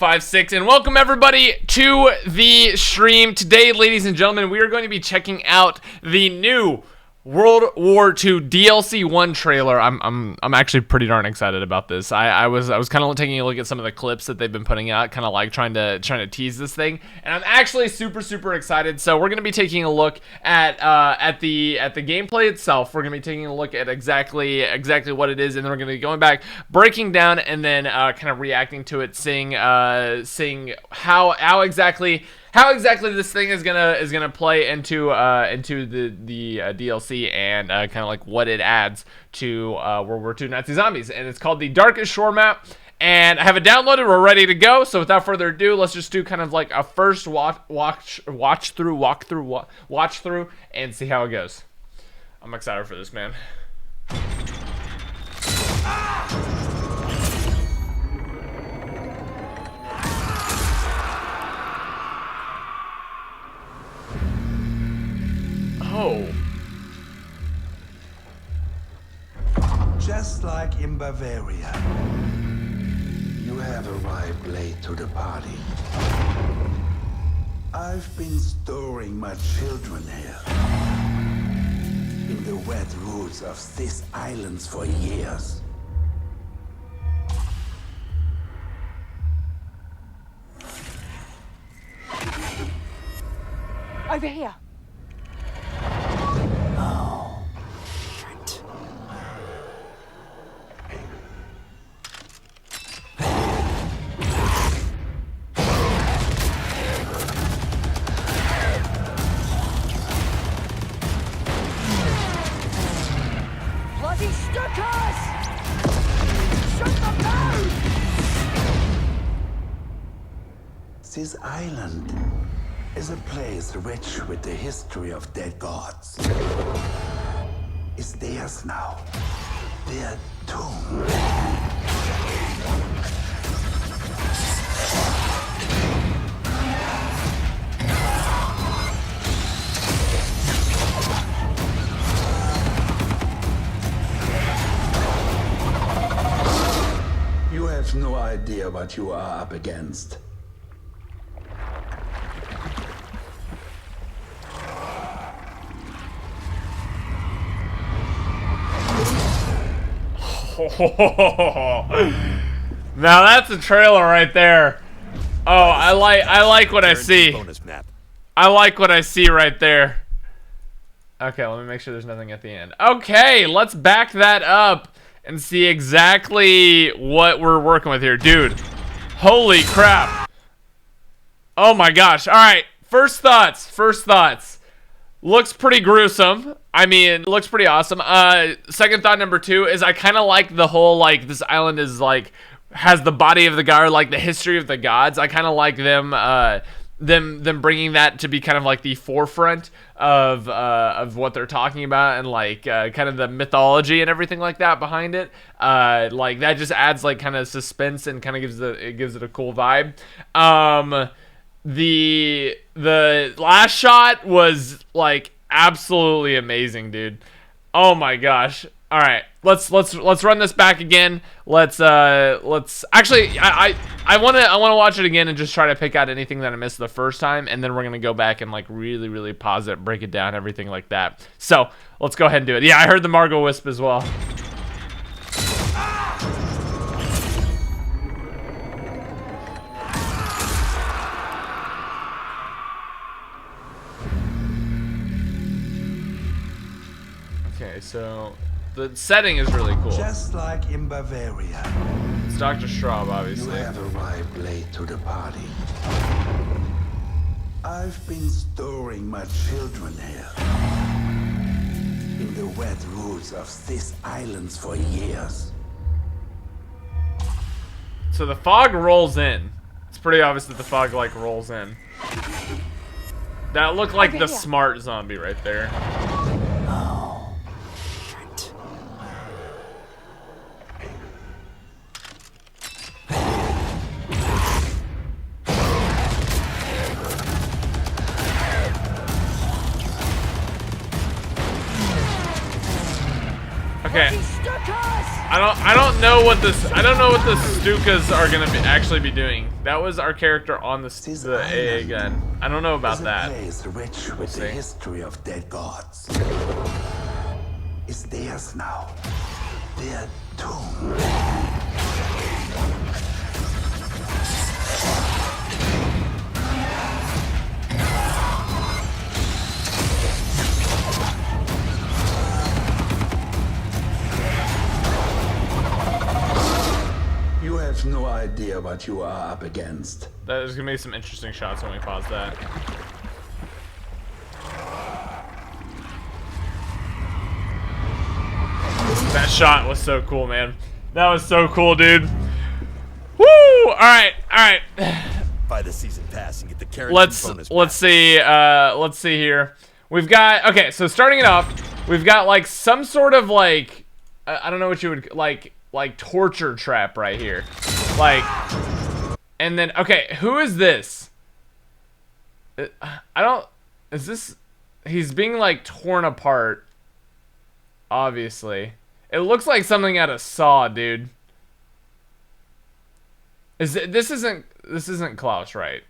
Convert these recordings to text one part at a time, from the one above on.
5-6 and welcome everybody to the stream. Today, ladies and gentlemen, we are going to be checking out the new World War II DLC 1 trailer. I'm actually pretty darn excited about this. I was kind of taking a look at some of the clips that they've been putting out, kind of like trying to tease this thing, and I'm actually super excited. So we're gonna be taking a look at the gameplay itself. We're gonna be taking a look at exactly what it is, and then we're gonna be going back, breaking down, and then kind of reacting to it, seeing how exactly this thing is gonna play into the DLC and kind of like what it adds to World War II Nazi zombies. And it's called the Darkest Shore map, and I have it downloaded. We're ready to go. So without further ado, let's just do kind of like a first watch through and see how it goes. I'm excited for this, man. Oh. Just like in Bavaria, you have arrived late to the party. I've been storing my children here in the wet woods of these islands for years. Over here. Bloody Stuckers! Shut them down! This island is a place rich with the history of dead gods. It's theirs now. Their tomb. You have no idea what you are up against. Now that's a trailer right there. Oh, I like what I see. I like what I see right there. Okay, let me make sure there's nothing at the end. Okay, let's back that up and see exactly what we're working with here, dude. Holy crap. Oh my gosh. All right, first thoughts. Looks pretty gruesome. I mean, looks pretty awesome. Second thought number 2 is I kind of like the whole, like, this island is like has the body of the god, like the history of the gods. I kind of like them them bringing that to be kind of like the forefront of what they're talking about, and like kind of the mythology and everything like that behind it. Like that just adds like kind of suspense and kind of gives it a cool vibe. The last shot was like absolutely amazing, dude. Oh my gosh. All right, let's run this back again. Let's actually I want to watch it again and just try to pick out anything that I missed the first time, and then we're going to go back and like really pause it, break it down, everything like that. So, let's go ahead and do it. Yeah, I heard the Margot Wisp as well. Okay, so the setting is really cool. Just like in Bavaria. It's Dr. Straub, obviously. You have arrived late to the party. I've been storing my children here in the wet woods of these islands for years. So the fog rolls in. It's pretty obvious that the fog like rolls in. That looked like the smart zombie right there. Okay. Bloody Stukas! I don't know what the Stukas are gonna actually be doing. That was our character on the AA gun. I don't know about that. Is a place rich with the history of dead gods. It's theirs now. Their tomb. You have no idea what you are up against. There's gonna be some interesting shots when we pause that. That shot was so cool, man. That was so cool, dude. Woo! All right. Buy the season pass and get the character bonus. Let's see here. We've got, okay, so starting it off, we've got like some sort of like I don't know what you would like torture trap right here. Like, and then, okay, who is this? Is this, he's being like torn apart, obviously. It looks like something out of Saw, dude. This isn't Klaus, right?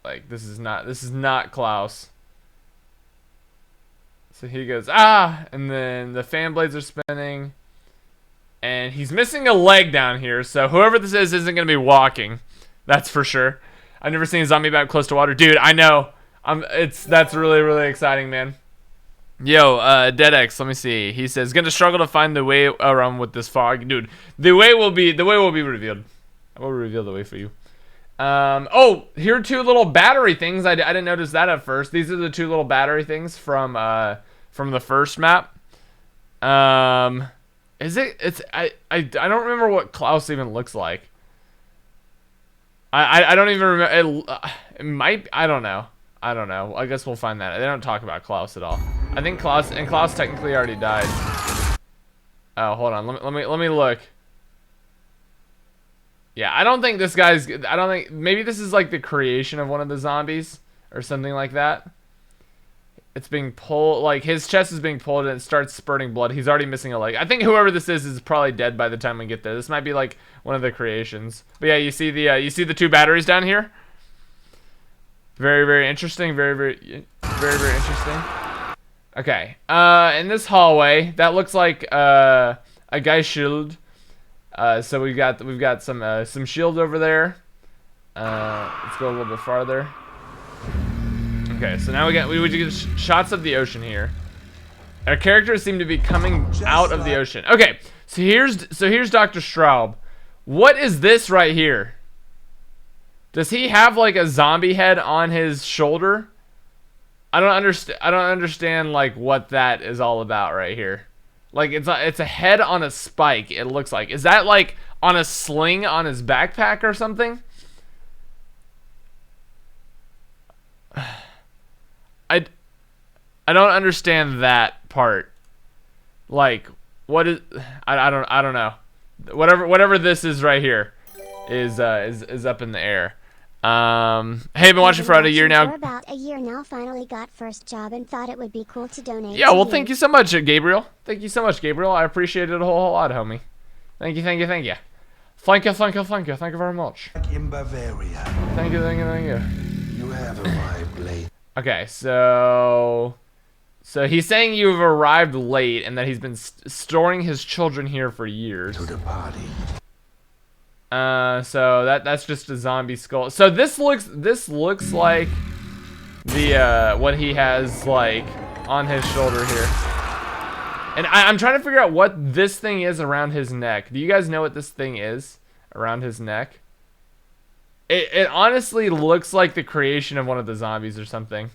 Like, this is not Klaus. So he goes, ah, and then the fan blades are spinning. And he's missing a leg down here, so whoever this is isn't gonna be walking. That's for sure. I've never seen a zombie map close to water. Dude, I know. That's really, really exciting, man. Yo, DeadX, let me see. He says, gonna struggle to find the way around with this fog. Dude, the way will be revealed. I will reveal the way for you. Oh, here are two little battery things. I didn't notice that at first. These are the two little battery things from the first map. Is it? I don't remember what Klaus even looks like. I don't even remember. It might. I don't know. I guess we'll find that. They don't talk about Klaus at all. I think Klaus technically already died. Oh, hold on. Let me look. Yeah, I don't think this guy's. I don't think. Maybe this is like the creation of one of the zombies or something like that. It's being pulled, like his chest is being pulled and it starts spurting blood. He's already missing a leg. I think whoever this is probably dead by the time we get there. This might be like one of the creations. But yeah, you see the two batteries down here? Very, very interesting. Very, very interesting. Okay. In this hallway, that looks like a guy's shield. So we've got some shield over there. Let's go a little bit farther. Okay, so now we would get shots of the ocean here. Our characters seem to be coming out of the ocean. Okay, so here's Dr. Straub. What is this right here? Does he have like a zombie head on his shoulder? I don't understand like what that is all about right here. Like it's a head on a spike. It looks like. Is that like on a sling on his backpack or something? I don't understand that part. Like, what is? I don't know. Whatever this is right here is up in the air. Hey, been watching for about a year now. For about a year now, finally got first job and thought it would be cool to donate. Yeah, well, thank you so much, Gabriel. Thank you so much, Gabriel. I appreciate it a whole lot, homie. Thank you. Thank you very much. In Bavaria. Thank you. You have arrived late. Okay, so he's saying you've arrived late and that he's been storing his children here for years. To the party. So that's just a zombie skull. So this looks like the what he has like on his shoulder here. And I'm trying to figure out what this thing is around his neck. Do you guys know what this thing is around his neck? It honestly looks like the creation of one of the zombies or something.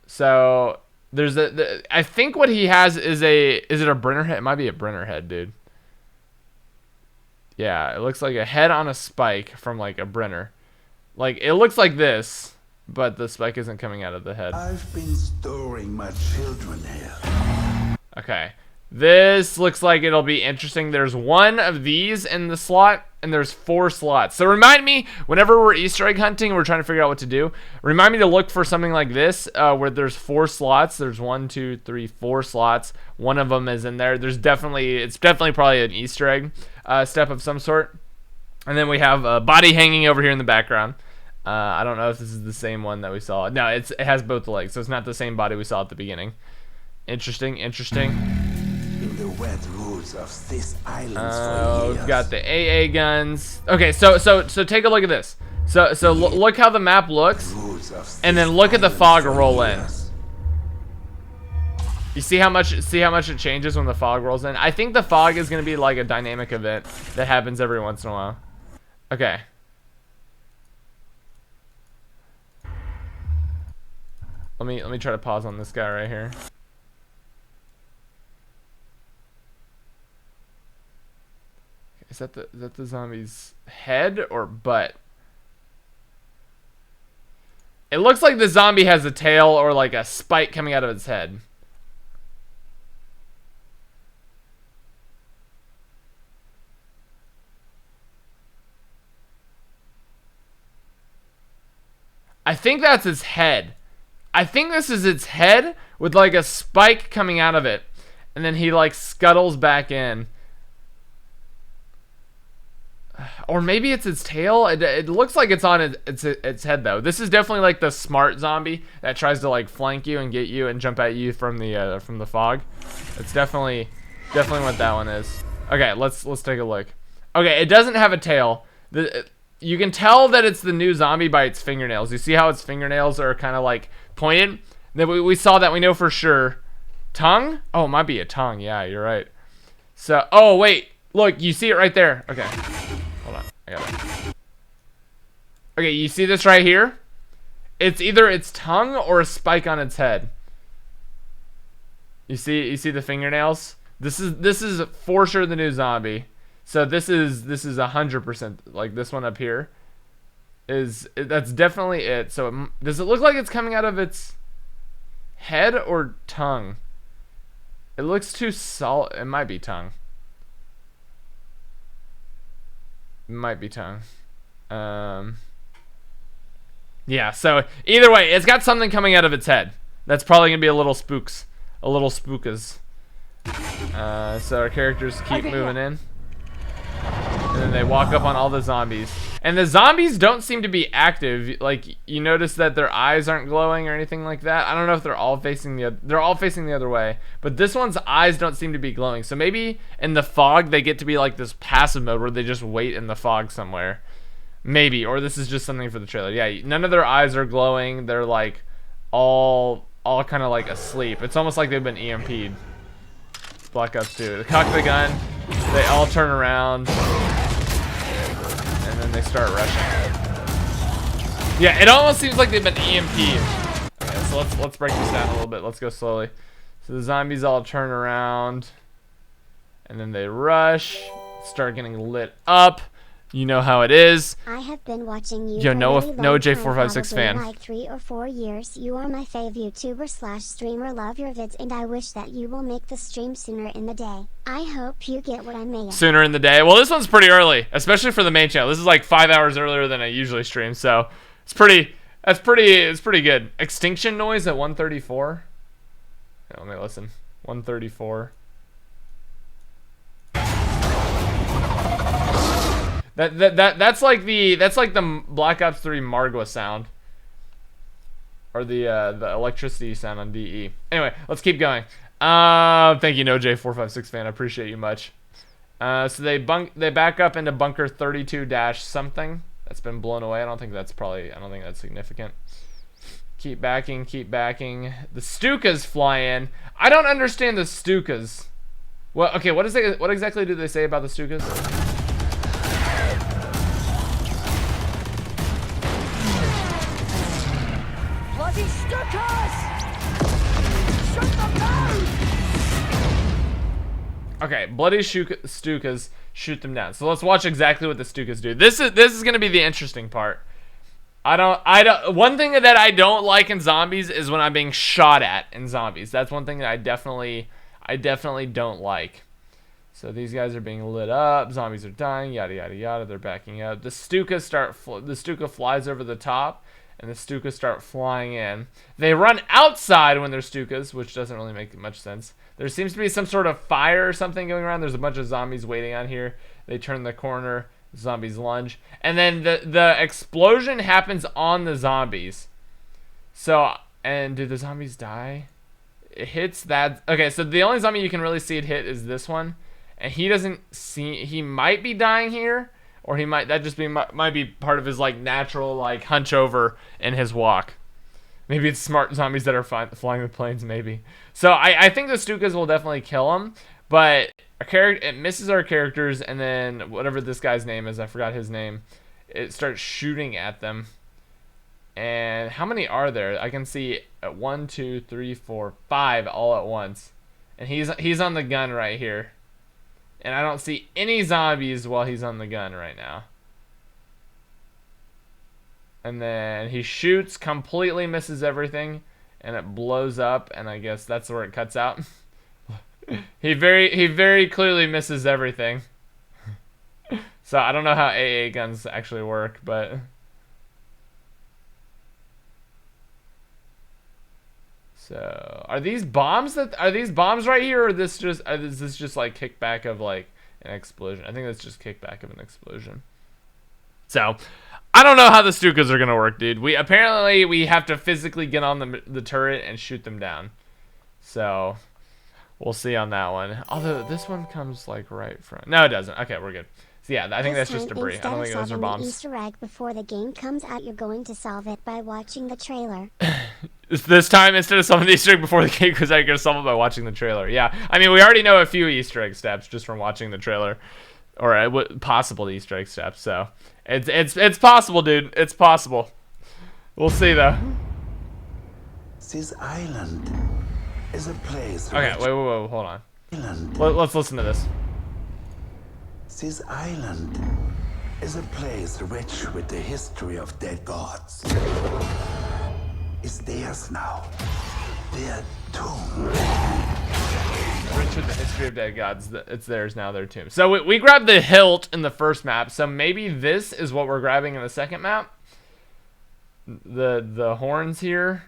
So there's I think what he has is it a Brenner head? It might be a Brenner head, dude. Yeah, it looks like a head on a spike from like a Brenner. Like it looks like this, but the spike isn't coming out of the head. I've been storing my children here. Okay. This looks like it'll be interesting. There's one of these in the slot, and there's 4 slots. So remind me, whenever we're Easter egg hunting, we're trying to figure out what to do. Remind me to look for something like this, where there's 4 slots. There's 1, 2, 3, 4 slots. One of them is in there. It's definitely probably an Easter egg step of some sort. And then we have a body hanging over here in the background. I don't know if this is the same one that we saw. No, it has both the legs, so it's not the same body we saw at the beginning. Interesting. In the wet rules of this island for years. We've got the AA guns. Okay, so take a look at this. So look how the map looks, and then look at the fog roll in. You see how much it changes when the fog rolls in? I think the fog is gonna be like a dynamic event that happens every once in a while. Okay. Let me try to pause on this guy right here. Is that the zombie's head or butt? It looks like the zombie has a tail or like a spike coming out of its head. I think that's its head. I think this is its head with like a spike coming out of it. And then he like scuttles back in. Or maybe it's its tail. It looks like it's on its head though. This is definitely like the smart zombie that tries to like flank you and get you and jump at you from the fog. It's definitely what that one is. Okay, let's take a look. Okay, it doesn't have a tail. You can tell that it's the new zombie by its fingernails. You see how its fingernails are kind of like pointed? Then we saw that, we know for sure. Tongue? Oh, it might be a tongue. Yeah, you're right. So, oh wait, look, you see it right there. Okay. Hold on, I got it. Okay, you see this right here? It's either its tongue or a spike on its head. You see the fingernails? This is for sure the new zombie. So this is 100%, like this one up here that's definitely it. So does it look like it's coming out of its head or tongue? It looks too solid. It might be tongue. It might be tongue. Yeah, so either way, it's got something coming out of its head. That's probably gonna be a little spookas. So our characters keep moving in. And then they walk up on all the zombies. And the zombies don't seem to be active. Like, you notice that their eyes aren't glowing or anything like that. I don't know if they're all facing the other way. But this one's eyes don't seem to be glowing. So maybe in the fog they get to be like this passive mode where they just wait in the fog somewhere. Maybe. Or this is just something for the trailer. Yeah, none of their eyes are glowing. They're like all kind of like asleep. It's almost like they've been EMP'd. Black Ops 2. They cock the gun. They all turn around. And then they start rushing. Yeah, it almost seems like they've been EMP'd. Okay, so let's break this down a little bit. Let's go slowly. So the zombies all turn around. And then they rush. Start getting lit up. You know how it is. I have been watching you. Yo, no J456 fan. Like 3 or 4 years. You are my fave YouTuber/streamer. Love your vids, and I wish that you will make the stream sooner in the day. I hope you get what I mean. Sooner in the day. Well, this one's pretty early, especially for the main channel. This is like 5 hours earlier than I usually stream, so it's pretty good. Extinction noise at 134. Yeah, let me listen. 134. That's like the Black Ops 3 Margwa sound, or the electricity sound on DE. Anyway, let's keep going. Thank you, NoJ456 fan. I appreciate you much. So they back up into bunker 32- something. That's been blown away. I don't think that's significant. Keep backing. The Stukas fly in. I don't understand the Stukas. Well, okay, what exactly do they say about the Stukas? Okay, bloody Stukas shoot them down. So let's watch exactly what the Stukas do. This is gonna be the interesting part. One thing that I don't like in zombies is when I'm being shot at in zombies. That's one thing that I I definitely don't like. So these guys are being lit up. Zombies are dying. Yada yada yada. They're backing up. The Stukas the Stuka flies over the top, and the Stukas start flying in. They run outside when they're Stukas, which doesn't really make much sense. There seems to be some sort of fire or something going around. There's a bunch of zombies waiting on here. They turn the corner. Zombies lunge, and then the explosion happens on the zombies. So, and do the zombies die? It hits that. Okay, so the only zombie you can really see it hit is this one. And he doesn't see, he might be dying here, or he might, that just be, might be part of his like natural like hunch over in his walk. Maybe it's smart zombies that are flying the planes, maybe. So I think the Stukas will definitely kill him, but it misses our characters, and then whatever this guy's name is, I forgot his name, it starts shooting at them. And how many are there? I can see 1, 2, 3, 4, 5 all at once. And he's on the gun right here. And I don't see any zombies while he's on the gun right now. And then he shoots, completely misses everything, and it blows up, and I guess that's where it cuts out. he very clearly misses everything. So I don't know how AA guns actually work, but so are these bombs right here, or is this just like kickback of like an explosion? I think that's just kickback of an explosion. So I don't know how the Stukas are gonna work, dude. We have to physically get on the turret and shoot them down. So we'll see on that one. Although this one comes like right front. No, it doesn't. Okay, we're good. So yeah, I think that's just debris. I don't think those are bombs. Easter egg before the game comes out, you're going to solve it by watching the trailer. This time, instead of solving the Easter egg before the game comes out, you're gonna solve it by watching the trailer. Yeah, I mean, we already know a few Easter egg steps just from watching the trailer, or possible Easter egg steps. So it's possible, dude. It's possible. We'll see though. This island is a place. Okay, wait, hold on. Island. Let's listen to this. This island is a place rich with the history of dead gods. It's theirs now. Their tomb. Rich with the history of dead gods. It's theirs now, their tomb. So we grabbed the hilt in the first map, so maybe this is what we're grabbing in the second map. The horns here.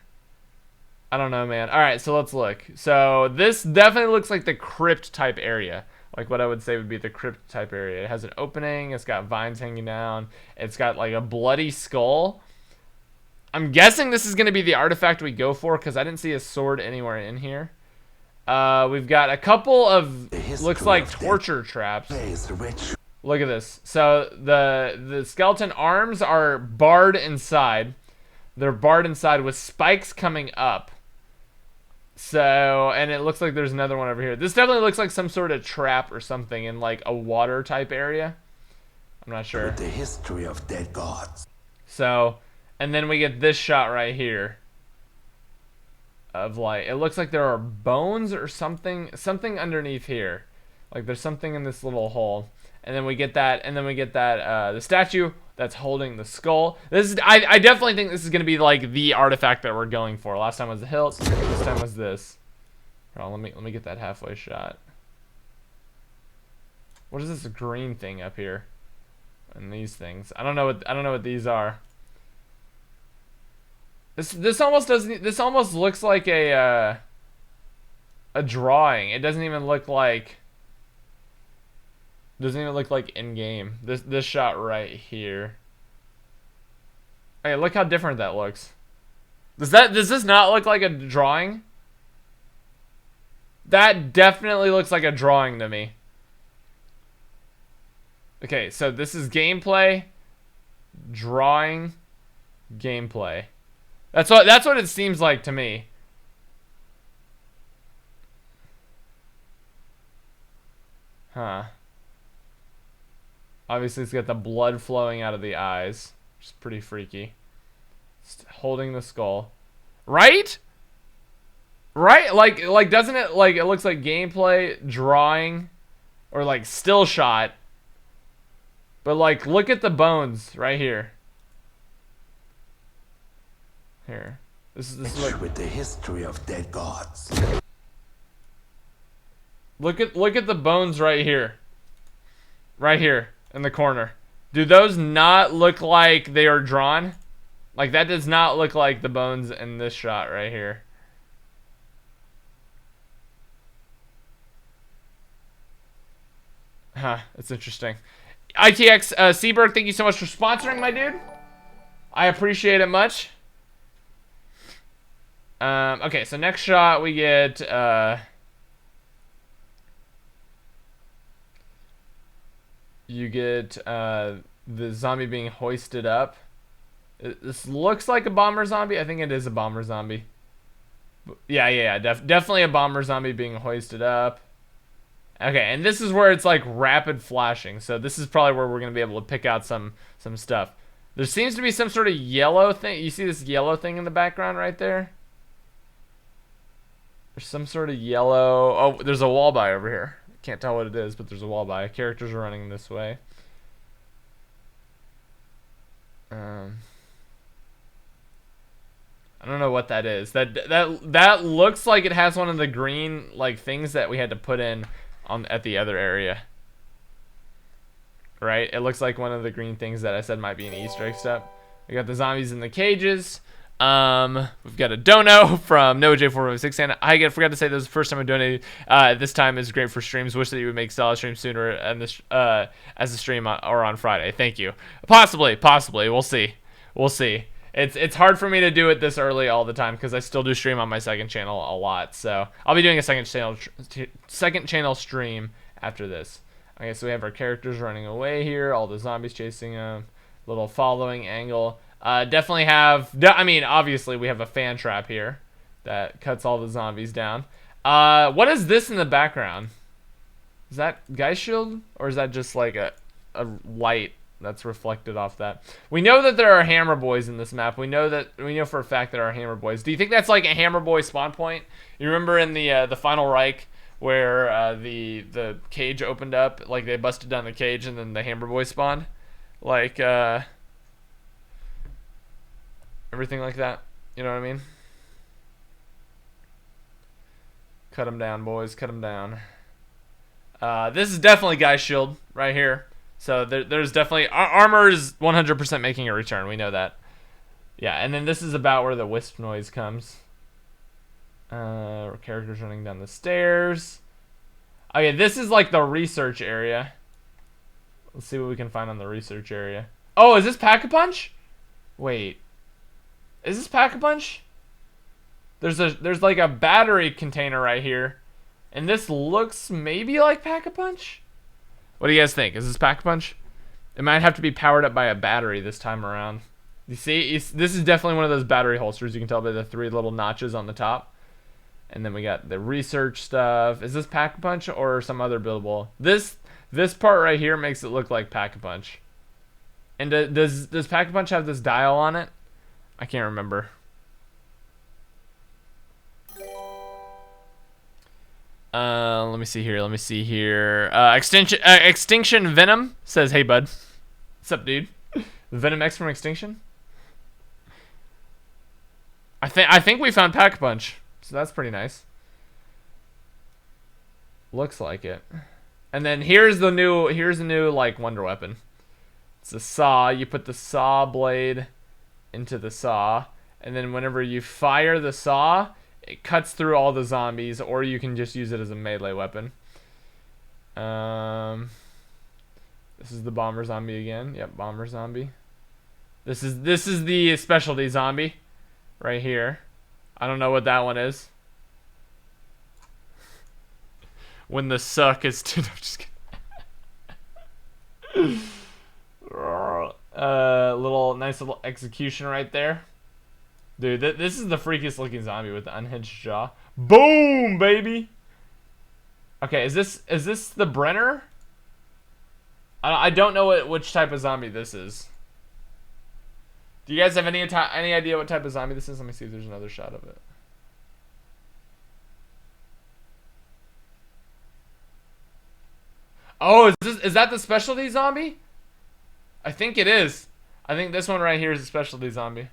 I don't know, man. Alright, so let's look. So this definitely looks like the crypt type area. Like what I would say would be the crypt type area. It has an opening, it's got vines hanging down, it's got like a bloody skull. I'm guessing this is going to be the artifact we go for, because I didn't see a sword anywhere in here. We've got a couple of, looks like torture traps. Look at this. So the skeleton arms are barred inside. They're barred inside with spikes coming up. So, and it looks like there's another one over here. This definitely looks like some sort of trap or something in like a water type area. I'm not sure. The history of dead gods. So, and then we get this shot right here. Of like, it looks like there are bones or something underneath here. Like there's something in this little hole. And then we get that, the statue that's holding the skull. This is, I definitely think this is gonna be like the artifact that we're going for. Last time was the hilt, this time was this. Oh, let me get that halfway shot. What is this green thing up here? And these things. I don't know what these are. This almost looks like a drawing. It doesn't even look like in game. This shot right here. Hey, look how different that looks. Does this not look like a drawing? That definitely looks like a drawing to me. Okay, so this is gameplay, drawing, gameplay. That's what it seems like to me. Huh. Obviously, it's got the blood flowing out of the eyes, which is pretty freaky. It's holding the skull, right? Right? Like doesn't it like it looks like gameplay, drawing, or like still shot? But like, look at the bones right here. Here, this is like with the history of dead gods. Look at the bones right here. Right here in the corner. Do those not look like they are drawn? Like, that does not look like the bones in this shot right here. Huh, that's interesting. ITX Seaberg, thank you so much for sponsoring, my dude. I appreciate it much. Okay, so next shot we get you get the zombie being hoisted up. This looks like a bomber zombie. I think it is a bomber zombie. Yeah, definitely a bomber zombie being hoisted up. Okay, and this is where it's like rapid flashing. So this is probably where we're gonna be able to pick out some stuff. There seems to be some sort of yellow thing. You see this yellow thing in the background right there? There's some sort of yellow. Oh, there's a wall by over here. Can't tell what it is, but there's a wall by. Characters are running this way. I don't know what that is. That looks like it has one of the green like things that we had to put in at the other area. Right? It looks like one of the green things that I said might be an Easter egg step. We got the zombies in the cages. We've got a dono from NoJ456, and I forgot to say this is the first time I donated. This time is great for streams. Wish that you would make solid streams sooner and this as a stream or on Friday. Thank you. Possibly. We'll see. It's hard for me to do it this early all the time because I still do stream on my second channel a lot. So I'll be doing a second channel stream after this. Okay, so we have our characters running away here. All the zombies chasing them. Little following angle. Definitely have. I mean, obviously we have a fan trap here that cuts all the zombies down. What is this in the background? Is that Guy's shield, or is that just like a light that's reflected off that? We know that there are hammer boys in this map. We know for a fact there are hammer boys. Do you think that's like a hammer boy spawn point? You remember in the final Reich where the cage opened up, like they busted down the cage and then the hammer boy spawned, like everything like that. You know what I mean? Cut them down, boys. Cut them down. This is definitely Guy's shield right here. So there's definitely armor is 100% making a return. We know that. Yeah, and then this is about where the wisp noise comes. Characters running down the stairs. Okay, this is like the research area. Let's see what we can find on the research area. Oh, is this Pack-a-Punch? Wait. Is this Pack-a-Punch? There's like a battery container right here. And this looks maybe like Pack-a-Punch? What do you guys think? Is this Pack-a-Punch? It might have to be powered up by a battery this time around. You see? This is definitely one of those battery holsters. You can tell by the 3 little notches on the top. And then we got the research stuff. Is this Pack-a-Punch or some other buildable? This part right here makes it look like Pack-a-Punch. And does Pack-a-Punch have this dial on it? I can't remember. Let me see here. Extinction Venom says, "Hey bud, what's up, dude? Venom X from Extinction." I think we found Pack-a-Punch, so that's pretty nice. Looks like it. And then here's the new like wonder weapon. It's a saw. You put the saw blade into the saw, and then whenever you fire the saw, it cuts through all the zombies, or you can just use it as a melee weapon. This is the bomber zombie again. Yep, bomber zombie. This is the specialty zombie right here. I don't know what that one is. When the suck is I'm just kidding. Nice little execution right there. Dude, this is the freakiest looking zombie with the unhinged jaw. Boom, baby. Okay, is this the Brenner? I don't know which type of zombie this is. Do you guys have any idea what type of zombie this is? Let me see if there's another shot of it. Oh, is that the specialty zombie? I think it is. I think this one right here is a specialty zombie.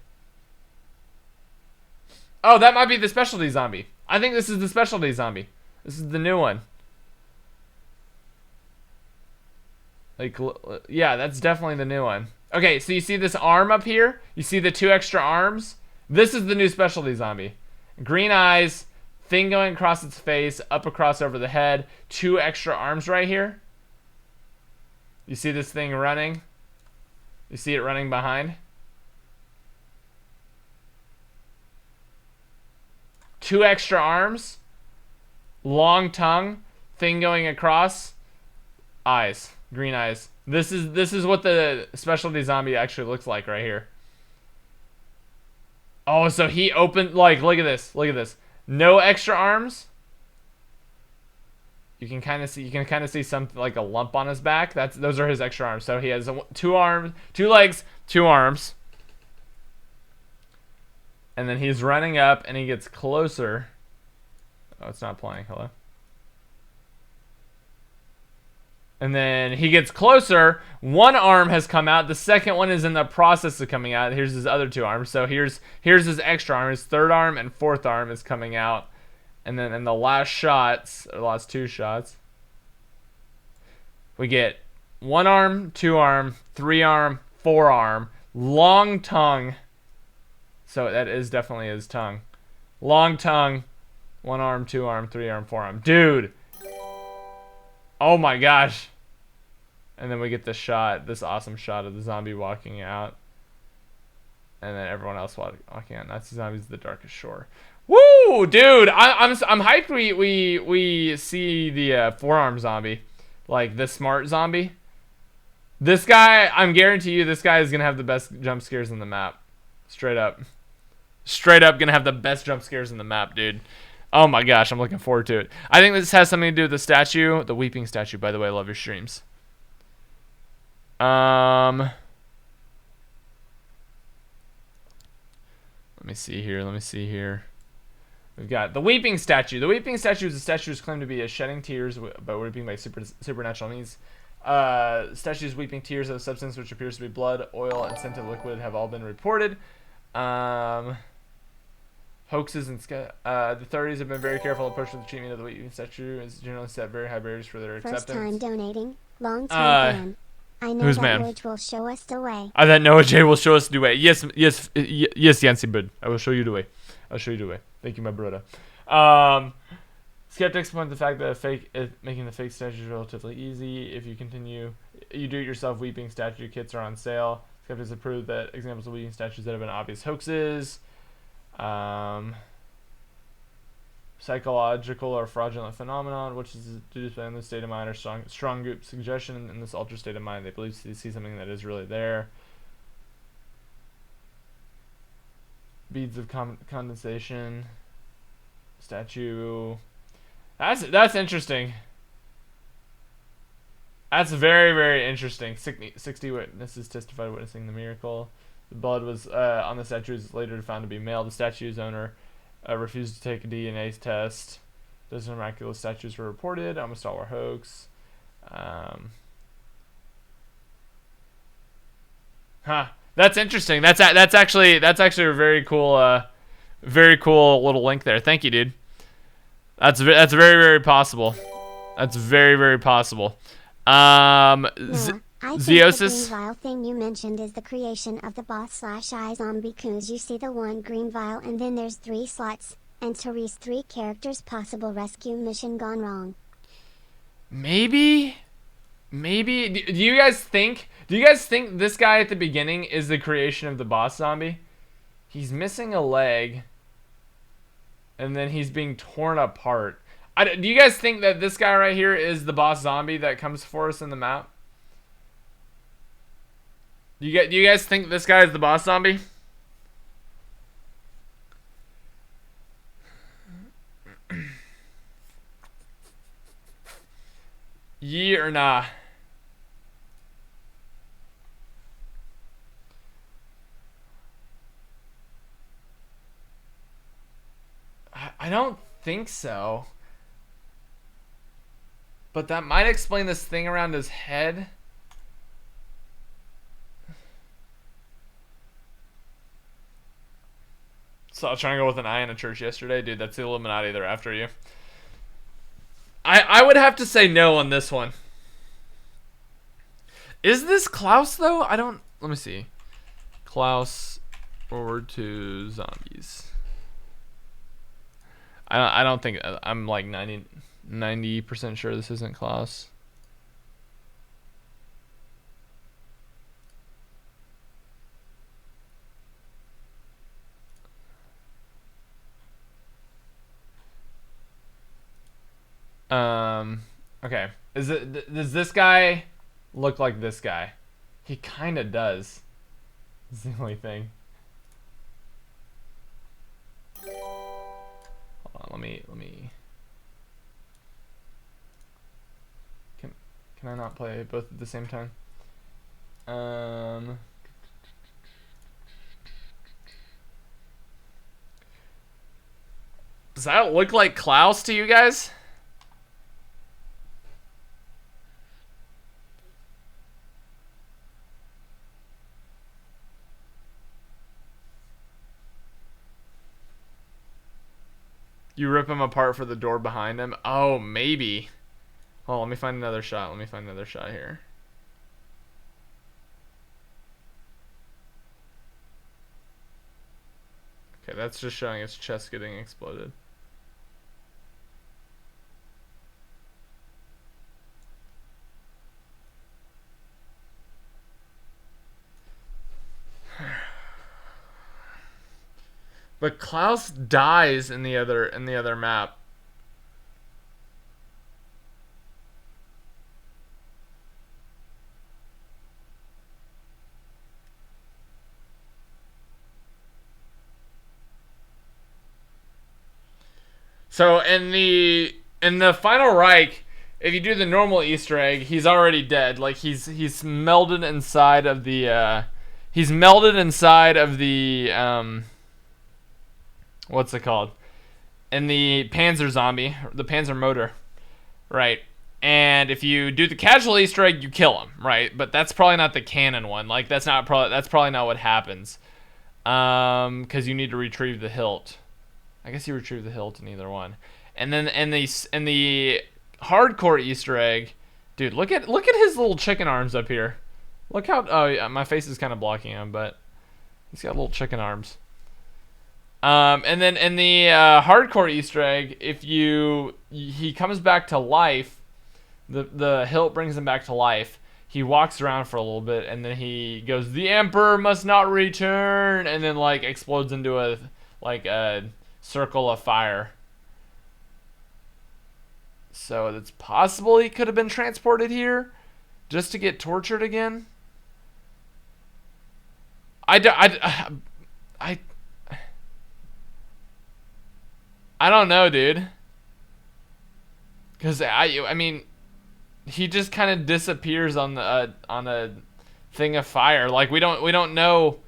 Oh, that might be the specialty zombie. I think this is the specialty zombie. This is the new one. Like, yeah, that's definitely the new one. Okay, so you see this arm up here? You see the 2 extra arms? This is the new specialty zombie. Green eyes, thing going across its face, up across over the head, 2 extra arms right here. You see this thing running? You see it running behind? 2 extra arms, long tongue, thing going across, eyes, green eyes. This is what the specialty zombie actually looks like right here. Oh, so he opened, like, look at this. Look at this. No extra arms. You can kind of see something like a lump on his back. Those are his extra arms. So he has 2 arms, 2 legs, 2 arms. And then he's running up and he gets closer. Oh, it's not playing. Hello. And then he gets closer. 1 arm has come out. The second one is in the process of coming out. Here's his other 2 arms. So here's his extra arm. His 3rd arm and 4th arm is coming out. And then in the last shots, or the last 2 shots, we get 1 arm, 2 arm, 3 arm, 4 arm, long tongue. So that is definitely his tongue. Long tongue, 1 arm, 2 arm, 3 arm, 4 arm. Dude. Oh my gosh. And then we get this shot, this awesome shot of the zombie walking out. And then everyone else walking out. Nazi zombies of the darkest shore. Woo, dude! I'm hyped we see the 4-arm zombie. Like the smart zombie. This guy, I'm guarantee you this guy is gonna have the best jump scares in the map. Straight up. Straight up gonna have the best jump scares in the map, dude. Oh my gosh, I'm looking forward to it. I think this has something to do with the statue. The weeping statue, by the way. I love your streams. Let me see here. We've got the weeping statue. The weeping statue is a statue who's claimed to be a shedding tears but weeping by supernatural means. Statues weeping tears of a substance which appears to be blood, oil, and scented liquid have all been reported. Hoaxes and the authorities have been very careful approach to the treatment of the weeping statue is generally set very high barriers for their acceptance. First time donating, long time fan. I know who's that ma'am? Noah will show us the way. That Noah J will show us the way. Yes, Yancy Bud. I will show you the way. I'll show you the way. Thank you, my brother. Skeptics point the fact that making the fake statues relatively easy. If you do-it-yourself weeping statue kits are on sale. Skeptics have proved that examples of weeping statues that have been obvious hoaxes. Psychological or fraudulent phenomenon, which is due to in this state of mind or strong group suggestion in this altered state of mind. They believe they see something that is really there. Beads of condensation. Statue. That's interesting. That's very, very interesting. 60 witnesses testified witnessing the miracle. The blood was on the statue was later found to be male. The statue's owner refused to take a DNA test. Those miraculous statues were reported. Almost all were hoax. That's interesting. That's actually a very cool little link there. Thank you, dude. That's very, very possible. That's very, very possible. I think Zeosis? the green vial thing you mentioned is the creation of the boss/eye zombie because you see the 1 green vial and then there's 3 slots, and Therese 3 characters possible rescue mission gone wrong. Maybe? Do you guys think this guy at the beginning is the creation of the boss zombie? He's missing a leg, and then he's being torn apart. Do you guys think that this guy right here is the boss zombie that comes for us in the map? Do you guys think this guy is the boss zombie? Yee or nah? I don't think so. But that might explain this thing around his head. Saw a triangle with an eye in a church yesterday. Dude, that's the Illuminati. They're after you. I would have to say no on this one. Is this Klaus though? I don't. Let me see. Klaus forward to zombies. I don't think I'm like 90% sure this isn't Klaus. Okay. Does this guy look like this guy? He kind of does. That's the only thing. Hold on, let me. Can I not play both at the same time? Does that look like Klaus to you guys? You rip him apart for the door behind him? Oh, maybe. Oh, let me find another shot. Let me find another shot here. Okay, that's just showing his chest getting exploded. But Klaus dies in the other map. So in the final Reich, if you do the normal Easter egg, he's already dead. Like he's melded inside of the what's it called? In the Panzer zombie, the Panzer motor, right? And if you do the casual Easter egg, you kill him, right? But that's probably not the canon one. Like that's probably not what happens, because you need to retrieve the hilt. I guess you retrieve the hilt in either one. And then in the hardcore Easter egg, dude, look at his little chicken arms up here. Look how yeah, my face is kind of blocking him, but he's got little chicken arms. And then in the hardcore Easter egg, if he comes back to life, the hilt brings him back to life. He walks around for a little bit, and then he goes, "The Emperor must not return," and then like explodes into a circle of fire. So it's possible he could have been transported here just to get tortured again. I don't know, dude. Because I mean, he just kind of disappears on a thing of fire. Like we don't know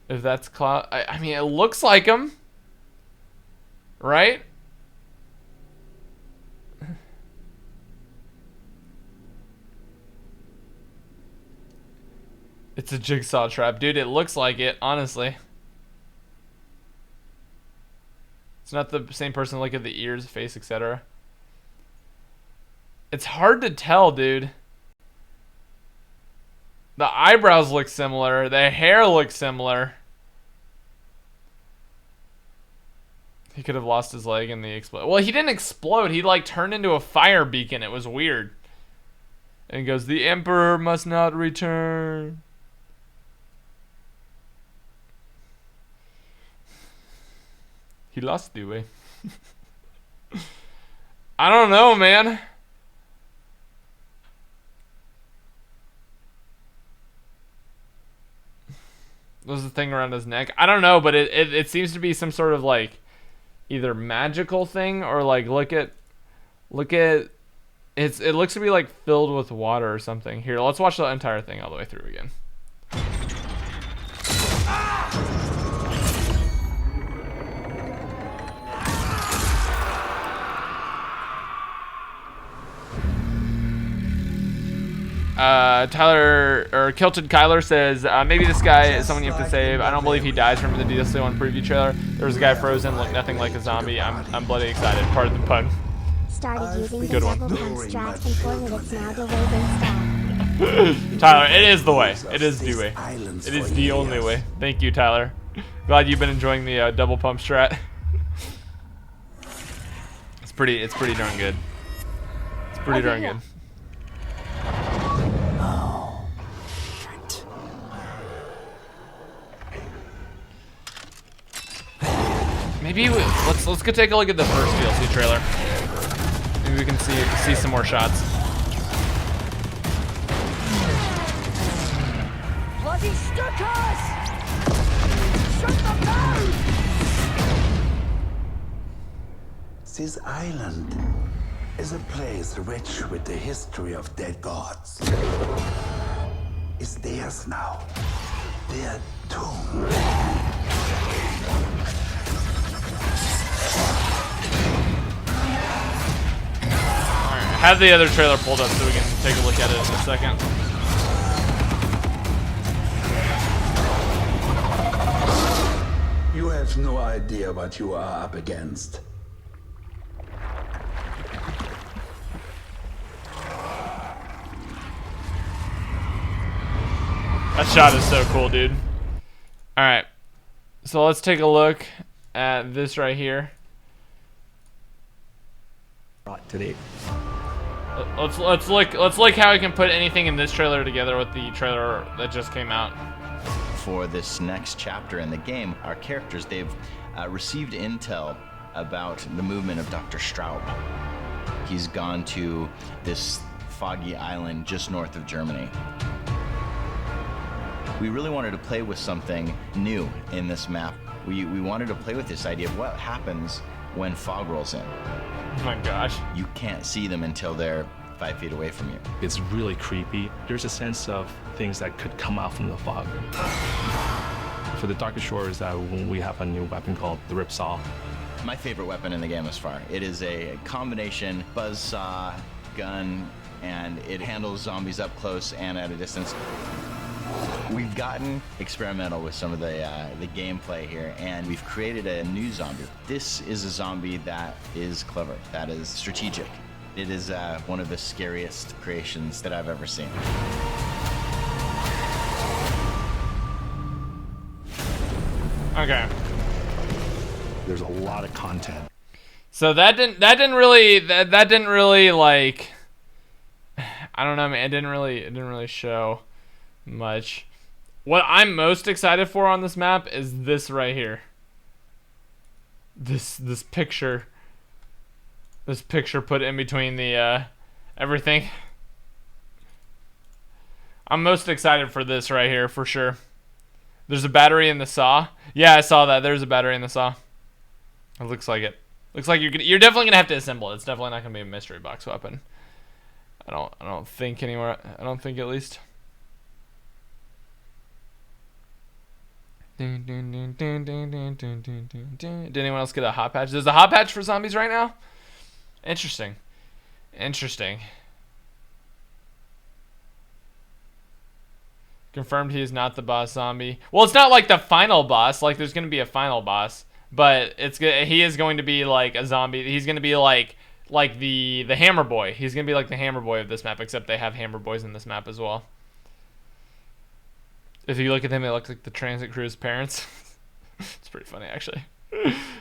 if that's Klaus. I mean, it looks like him, right? It's a jigsaw trap, dude. It looks like it, honestly. It's not the same person. Look at the ears, face, etc. It's hard to tell, dude. The eyebrows look similar. The hair looks similar. He could have lost his leg in the explode. Well, he didn't explode. He like turned into a fire beacon. It was weird. And he goes, "The Emperor must not return." He lost the way. I don't know, man. There's the thing around his neck. I don't know, but it seems to be some sort of like either magical thing or like look at it looks to be like filled with water or something. Here, let's watch the entire thing all the way through again. Tyler or Kilted Kyler says maybe this guy is someone you have to save. I don't believe he dies from the DLC 1 preview trailer. There was a guy frozen, looked nothing like a zombie. I'm bloody excited. Pardon the pun. Started using the Good one. double pump strat in 4 minutes now. The way they stop. Tyler, it is the way. It is the way. It is the only way. Thank you, Tyler. Glad you've been enjoying the double pump strat. It's pretty darn good. It's pretty darn good. Maybe let's go take a look at the first DLC trailer. Maybe we can see some more shots. Bloody stickers! Shut them down! This island is a place rich with the history of dead gods. It's theirs now. Their tomb. Have the other trailer pulled up so we can take a look at it in a second. You have no idea what you are up against. That shot is so cool, dude. Alright. So let's take a look at this right here. Today. Let's look how we can put anything in this trailer together with the trailer that just came out. For this next chapter in the game, our characters, they've received intel about the movement of Dr. Straub. He's gone to this foggy island just north of Germany. We really wanted to play with something new in this map. We wanted to play with this idea of what happens when fog rolls in. Oh my gosh. You can't see them until they're 5 feet away from you. It's really creepy. There's a sense of things that could come out from the fog. For the Darkest Shores, we have a new weapon called the Ripsaw. My favorite weapon in the game as far. It is a combination buzzsaw, gun, and it handles zombies up close and at a distance. We've gotten experimental with some of the gameplay here, and we've created a new zombie. This is a zombie that is clever, that is strategic. It is one of the scariest creations that I've ever seen. Okay. There's a lot of content. So that didn't really like, I don't know, man. It didn't really show much. What I'm most excited for on this map is this right here. This picture. This picture put in between the everything. I'm most excited for this right here for sure. There's a battery in the saw. Yeah, I saw that. There's a battery in the saw. It looks like it. Looks like you're definitely gonna have to assemble it. It's definitely not gonna be a mystery box weapon. I don't think anywhere. I don't think at least. Did anyone else get a hot patch? There's a hot patch for zombies right now? Interesting. Interesting. Confirmed he is not the boss zombie. Well, it's not like the final boss. Like, there's going to be a final boss. But he is going to be like a zombie. He's going to be like the Hammer Boy. He's going to be like the Hammer Boy of this map, except they have Hammer Boys in this map as well. If you look at them, they look like the transit crew's parents. It's pretty funny, actually.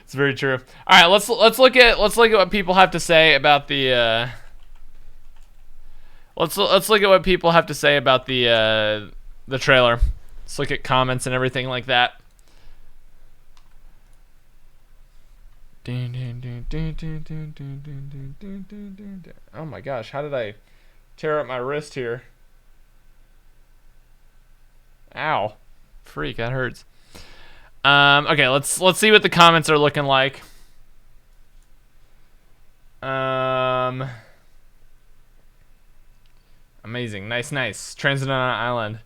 It's very true. All right, let's look at what people have to say about the. Let's look at what people have to say about the trailer. Let's look at comments and everything like that. Oh my gosh, how did I tear up my wrist here? Ow. Freak, that hurts. Okay, let's see what the comments are looking like. Amazing. Nice. Transit on an island.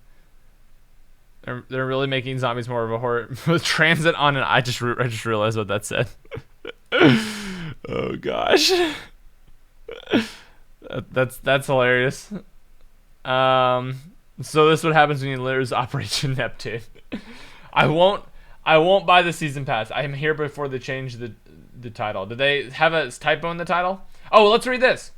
They're really making zombies more of a horror. Transit on an I just realized what that said. Oh gosh. That's hilarious. So this is what happens when you lose Operation Neptune. I won't buy the season pass. I am here before they change the title. Did they have a typo in the title? Oh, let's read this.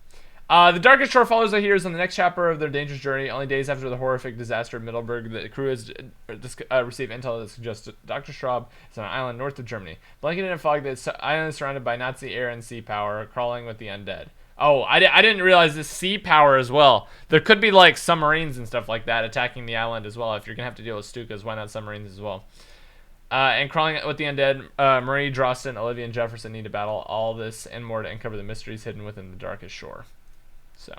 The Darkest Shore follows the heroes on the next chapter of their dangerous journey. Only days after the horrific disaster of Middleburg, the crew has received intel that suggests Dr. Straub is on an island north of Germany. Blanketed in fog, the island is surrounded by Nazi air and sea power, crawling with the undead. Oh, I didn't realize this sea power as well. There could be like submarines and stuff like that attacking the island as well. If you're gonna have to deal with Stukas, why not submarines as well? And crawling with the undead, Marie, Droston, Olivia, and Jefferson need to battle all this and more to uncover the mysteries hidden within the Darkest Shore. So,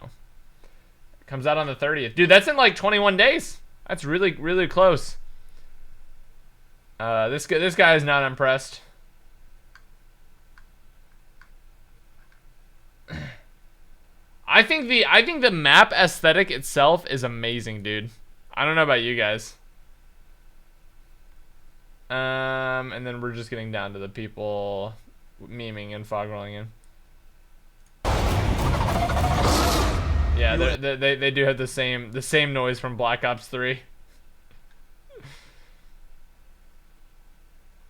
it comes out on the 30th. Dude, that's in like 21 days. That's really, really close. This guy is not impressed. I think the map aesthetic itself is amazing, dude. I don't know about you guys. And then we're just getting down to the people memeing and fog rolling in. Yeah, they do have the same noise from Black Ops 3.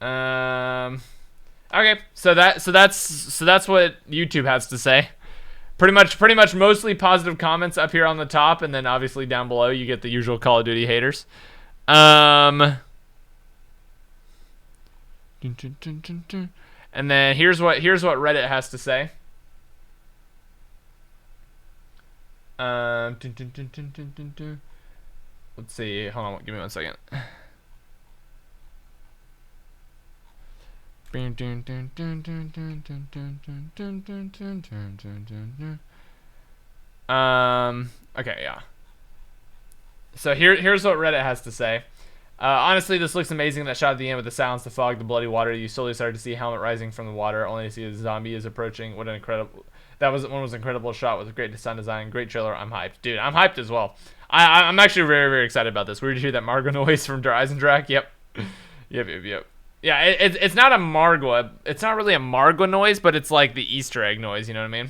Okay, so that's what YouTube has to say. Pretty much mostly positive comments up here on the top, and then obviously down below you get the usual Call of Duty haters. And then here's what Reddit has to say. Let's see. Hold on, give me 1 second. Okay, yeah. So here's what Reddit has to say. Honestly, this looks amazing. That shot at the end with the silence, the fog, the bloody water. You slowly started to see Helmet rising from the water, only to see a zombie is approaching. What an incredible... That was one was an incredible shot with a great sound design, great trailer. I'm hyped, dude. I'm hyped as well. I'm actually very, very excited about this. We did hear that Margo noise from Eisendrach. Yep. Yep. Yeah, it's not a Margo. It's not really a Margo noise, but it's like the Easter egg noise. You know what I mean?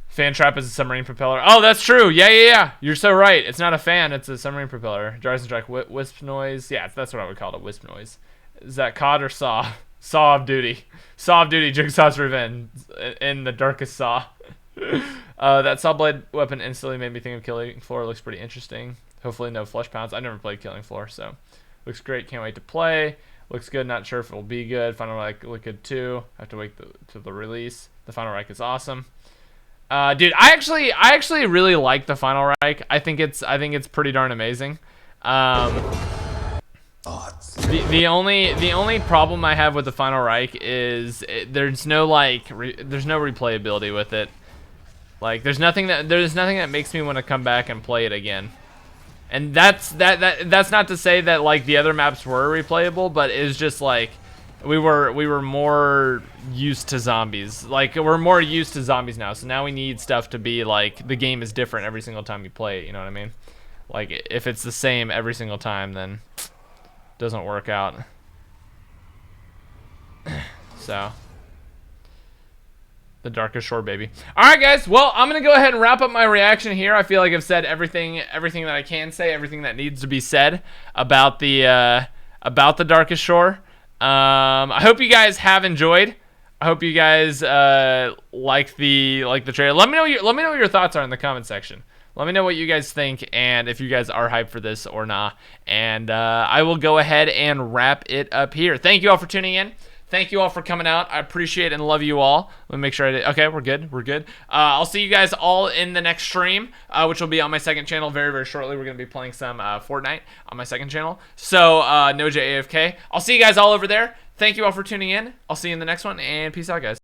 Fan trap is a submarine propeller. Oh, that's true. Yeah. You're so right. It's not a fan. It's a submarine propeller. Eisendrach wisp noise. Yeah, that's what I would call it. A wisp noise. Is that COD or Saw? Saw of Duty. Saw of Duty, Jigsaw's Revenge in the Darkest Saw. That saw blade weapon instantly made me think of Killing Floor. Looks pretty interesting. Hopefully no flesh pounds. I've never played Killing Floor, so looks great. Can't wait to play. Looks good. Not sure if it will be good. Final Reich look good too. I have to wait to the release. The Final Reich is awesome. Dude, I actually really like the Final Reich. I think it's pretty darn amazing. The only problem I have with the Final Reich is there's no replayability with it. Like there's nothing that makes me want to come back and play it again. And that's not to say that like the other maps were replayable, but it's just like we were more used to zombies. Like we're more used to zombies now. So now we need stuff to be like the game is different every single time you play it, you know what I mean? Like if it's the same every single time, then doesn't work out. So the Darkest Shore, baby. Alright guys, well I'm gonna go ahead and wrap up my reaction here. I feel like I've said everything that I can say, everything that needs to be said about the Darkest Shore. I hope you guys have enjoyed. I hope you guys like the trailer. Let me know what your thoughts are in the comment section. Let me know what you guys think and if you guys are hyped for this or not. And I will go ahead and wrap it up here. Thank you all for tuning in. Thank you all for coming out. I appreciate and love you all. Let me make sure I did. Okay, we're good. I'll see you guys all in the next stream, which will be on my second channel very, very shortly. We're going to be playing some Fortnite on my second channel. So, NoJAFK. I'll see you guys all over there. Thank you all for tuning in. I'll see you in the next one, and peace out, guys.